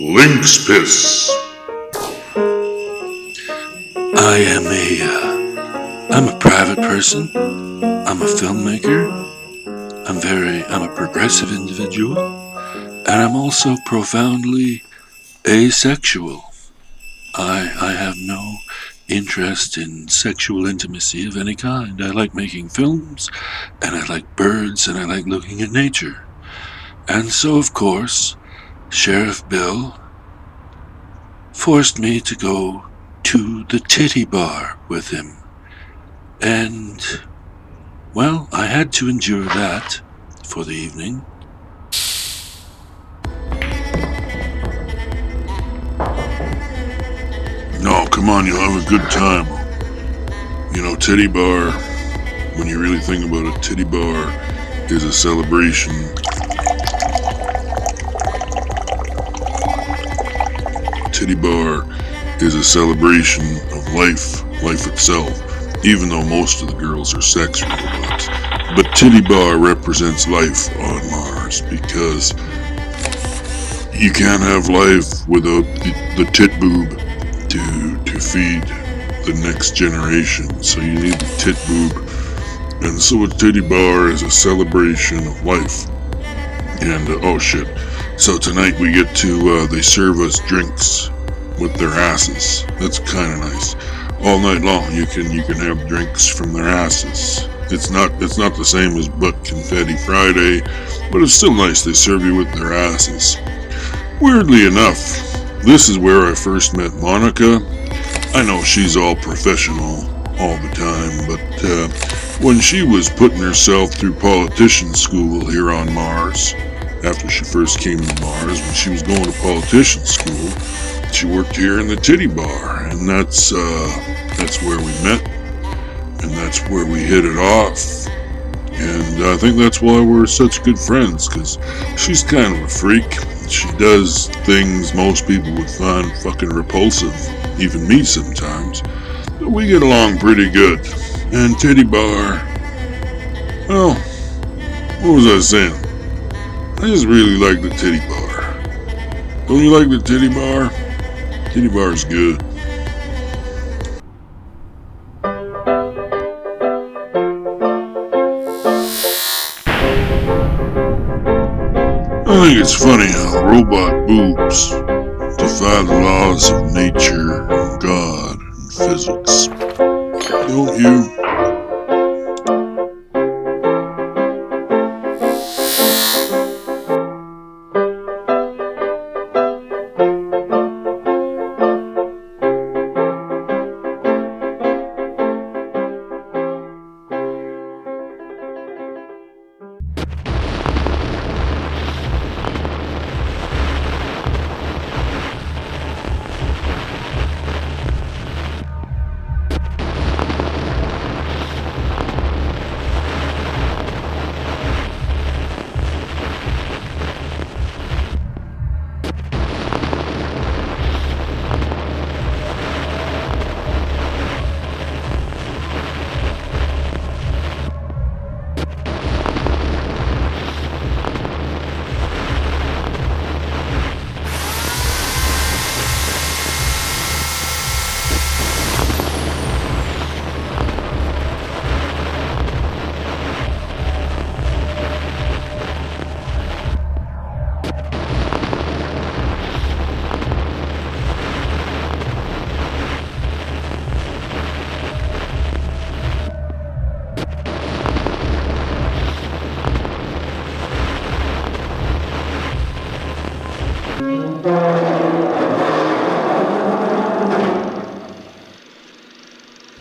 Lynx Piss. I'm a private person. I'm a filmmaker. I'm a progressive individual. And I'm also profoundly asexual. I have no interest in sexual intimacy of any kind. I like making films, and I like birds, and I like looking at nature. And so, of course, Sheriff Bill forced me to go to the titty bar with him. And, well, I had to endure that for the evening. No, come on, you'll have a good time. You know, titty bar, when you really think about it, titty bar is a celebration. Titty bar is a celebration of life itself, even though most of the girls are sex robots. But titty bar represents life on Mars because you can't have life without the tit boob to feed the next generation. So you need the tit boob. And so a titty bar is a celebration of life. And oh shit. So tonight we get to they serve us drinks with their asses. That's kind of nice. All night long you can have drinks from their asses. It's not the same as Butt Confetti Friday, but it's still nice. They serve you with their asses. Weirdly enough, this is where I first met Monica. I know she's all professional all the time, but when she was putting herself through politician school here on Mars, after she first came to Mars, when she was going to politician school, she worked here in the titty bar, and that's where we met, and that's where we hit it off. And I think that's why we're such good friends, because she's kind of a freak. She does things most people would find fucking repulsive, even me sometimes. But we get along pretty good. And titty bar, well, what was I saying? I just really like the titty bar. Don't you like the titty bar? Titty bar's good. I think it's funny how robot boobs defy the laws of nature and God and physics. Don't you?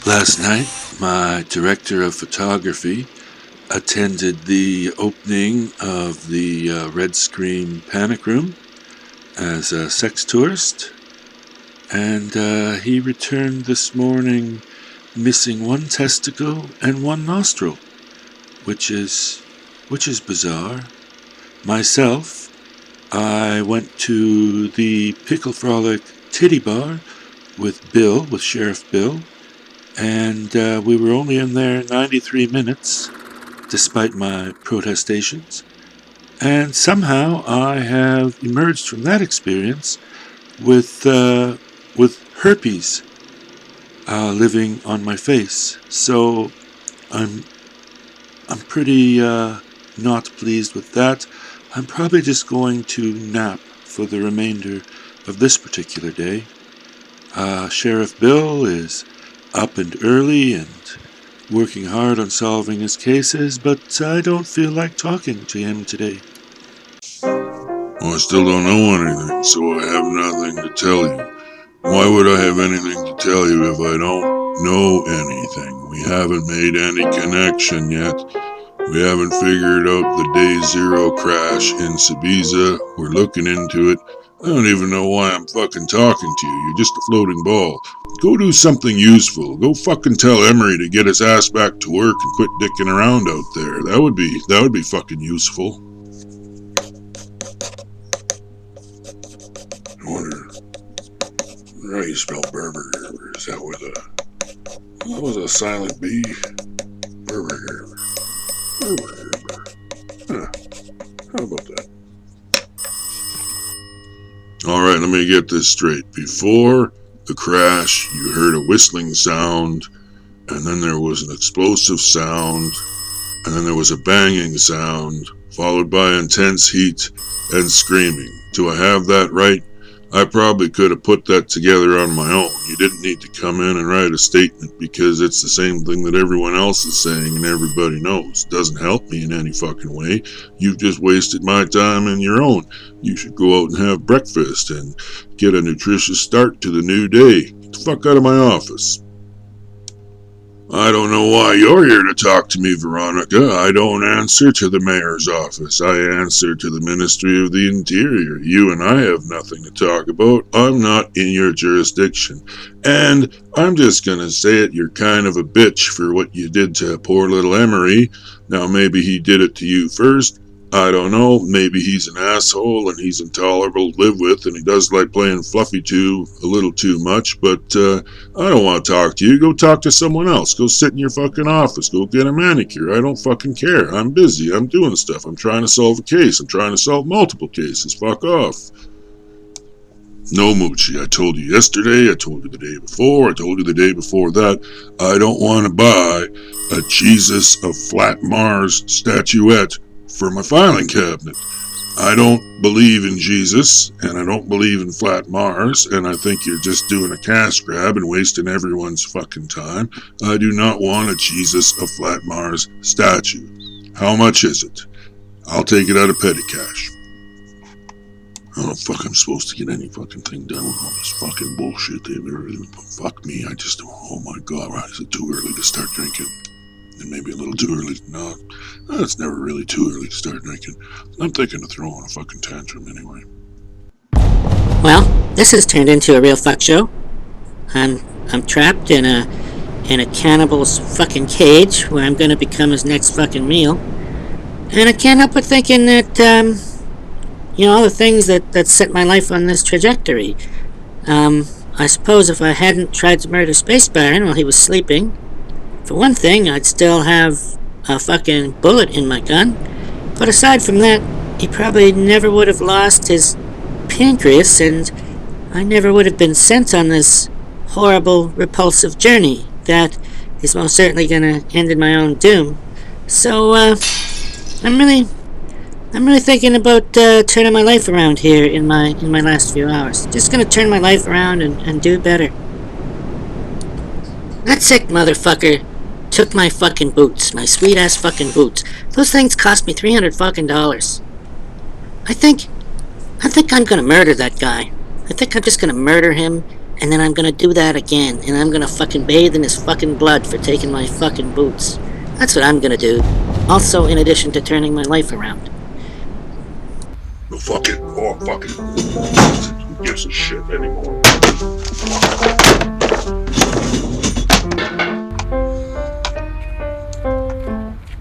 Last night, my director of photography attended the opening of the Red Scream Panic Room as a sex tourist, and he returned this morning missing one testicle and one nostril, which is bizarre. Myself, I went to the Pickle Frolic Titty Bar with Sheriff Bill, and we were only in there 93 minutes, despite my protestations. And somehow I have emerged from that experience with herpes living on my face. So I'm pretty not pleased with that. I'm probably just going to nap for the remainder of this particular day. Sheriff Bill is up and early and working hard on solving his cases, but I don't feel like talking to him today. Well, I still don't know anything, so I have nothing to tell you. Why would I have anything to tell you if I don't know anything? We haven't made any connection yet. We haven't figured out the day zero crash in Ibiza. We're looking into it. I don't even know why I'm fucking talking to you. You're just a floating ball. Go do something useful. Go fucking tell Emery to get his ass back to work and quit dicking around out there. That would be fucking useful. I wonder how you spell Burger. Is that with a... That was a silent B. Burger. Huh. How about that? Alright, let me get this straight. Before the crash, you heard a whistling sound, and then there was an explosive sound, and then there was a banging sound, followed by intense heat and screaming. Do I have that right? I probably could have put that together on my own. You didn't need to come in and write a statement because it's the same thing that everyone else is saying and everybody knows. Doesn't help me in any fucking way. You've just wasted my time and your own. You should go out and have breakfast and get a nutritious start to the new day. Get the fuck out of my office. I don't know why you're here to talk to me, Veronica. I don't answer to the mayor's office. I answer to the Ministry of the Interior. You and I have nothing to talk about. I'm not in your jurisdiction. And I'm just gonna say it, you're kind of a bitch for what you did to poor little Emery. Now maybe he did it to you first. I don't know, maybe he's an asshole and he's intolerable to live with and he does like playing fluffy too, a little too much, but I don't want to talk to you. Go talk to someone else. Go sit in your fucking office. Go get a manicure. I don't fucking care. I'm busy. I'm doing stuff. I'm trying to solve a case. I'm trying to solve multiple cases. Fuck off. No, Moochie, I told you yesterday, I told you the day before, I told you the day before that, I don't want to buy a Jesus of Flat Mars statuette for my filing cabinet. I don't believe in Jesus, and I don't believe in Flat Mars, and I think you're just doing a cash grab and wasting everyone's fucking time. I do not want a Jesus of Flat Mars statue. How much is it? I'll take it out of petty cash. I don't fuck I'm supposed to get any fucking thing done with all this fucking bullshit. Fuck me, I just, oh my god, right, is it too early to start drinking? And maybe a little too early. No, it's never really too early to start drinking. I'm thinking of throwing a fucking tantrum anyway. Well, this has turned into a real fuck show. I'm trapped in a cannibal's fucking cage where I'm gonna become his next fucking meal. And I can't help but thinking that, all the things that set my life on this trajectory. I suppose if I hadn't tried to murder Space Baron while he was sleeping, for one thing, I'd still have a fucking bullet in my gun. But aside from that, he probably never would have lost his pancreas, and I never would have been sent on this horrible, repulsive journey that is most certainly gonna end in my own doom. So, I'm really thinking about turning my life around here in my last few hours. Just gonna turn my life around and do better. That sick motherfucker took my fucking boots, my sweet ass fucking boots. Those things cost me $300 fucking dollars. I think I'm gonna murder that guy. I think I'm just gonna murder him, and then I'm gonna do that again, and I'm gonna fucking bathe in his fucking blood for taking my fucking boots. That's what I'm gonna do. Also, in addition to turning my life around. No, fuck it. Oh, fuck it. Who gives a shit anymore?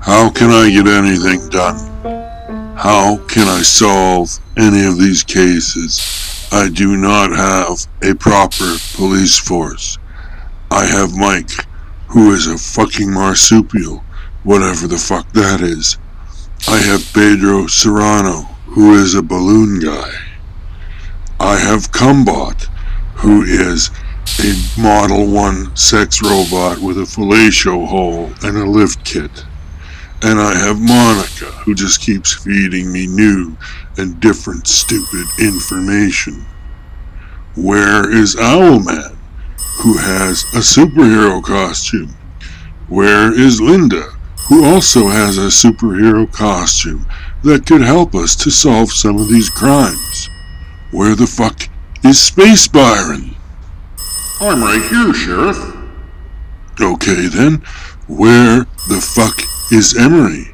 How can I get anything done? How can I solve any of these cases? I do not have a proper police force. I have Mike, who is a fucking marsupial, whatever the fuck that is. I have Pedro Serrano, who is a balloon guy. I have Cumbot, who is a Model 1 sex robot with a fellatio hole and a lift kit. And I have Monica, who just keeps feeding me new and different stupid information. Where is Owlman, who has a superhero costume? Where is Linda, who also has a superhero costume that could help us to solve some of these crimes? Where the fuck is Space Byron? I'm right here, Sheriff. Okay then, where the fuck is Emery?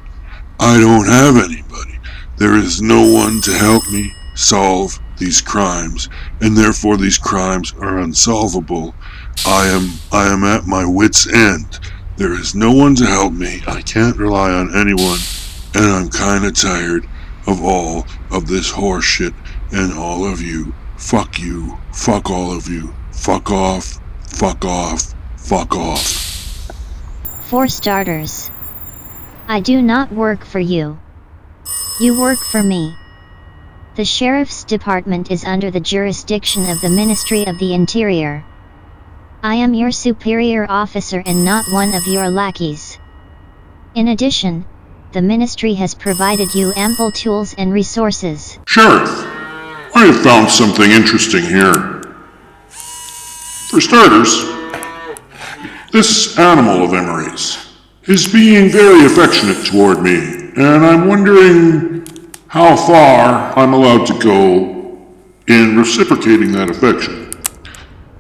I don't have anybody. There is no one to help me solve these crimes, and therefore these crimes are unsolvable. I am at my wit's end. There is no one to help me. I can't rely on anyone, and I'm kinda tired of all of this horse shit and all of you. Fuck you. Fuck all of you. Fuck off. Fuck off. Fuck off. For starters, I do not work for you. You work for me. The Sheriff's Department is under the jurisdiction of the Ministry of the Interior. I am your superior officer and not one of your lackeys. In addition, the Ministry has provided you ample tools and resources. Sheriff, I have found something interesting here. For starters, this animal of Emery's is being very affectionate toward me, and I'm wondering how far I'm allowed to go in reciprocating that affection.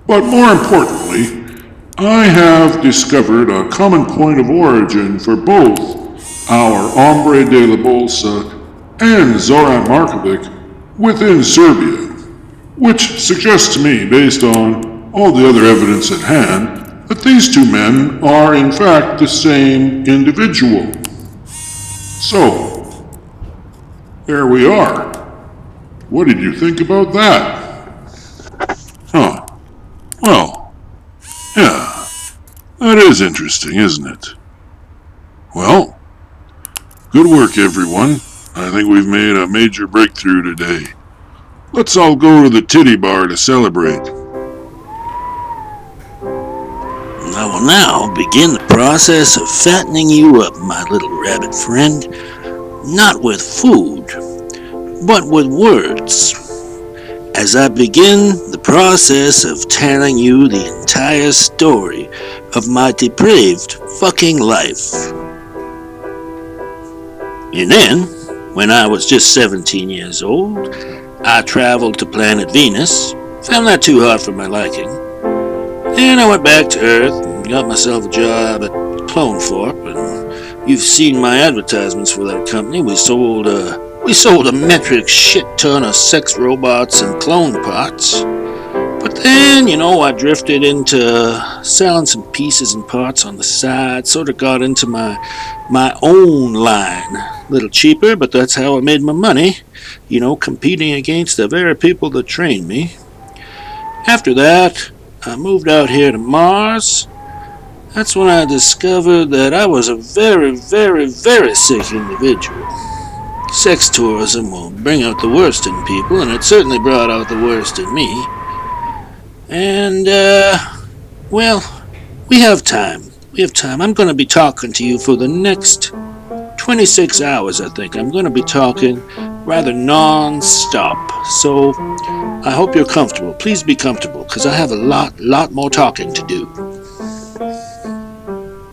But more importantly, I have discovered a common point of origin for both our Hombre de la Bolsa and Zoran Markovic within Serbia, which suggests to me, based on all the other evidence at hand, that these two men are in fact the same individual. So, there we are. What did you think about that? Huh. Well, yeah. That is interesting, isn't it? Well, good work, everyone. I think we've made a major breakthrough today. Let's all go to the titty bar to celebrate. I will now begin the process of fattening you up, my little rabbit friend. Not with food, but with words. As I begin the process of telling you the entire story of my depraved fucking life. And then, when I was just 17 years old, I traveled to planet Venus, found that too hard for my liking, and I went back to Earth and got myself a job at Clonethorpe, and you've seen my advertisements for that company. We sold a metric shit ton of sex robots and clone parts. But then, I drifted into selling some pieces and parts on the side, sort of got into my own line. A little cheaper, but that's how I made my money, competing against the very people that trained me. After that, I moved out here to Mars. That's when I discovered that I was a very, very, very sick individual. Sex tourism will bring out the worst in people, and it certainly brought out the worst in me. And, we have time. I'm going to be talking to you for the next 26 hours, I think. I'm going to be talking rather non-stop. So, I hope you're comfortable. Please be comfortable, because I have a lot more talking to do.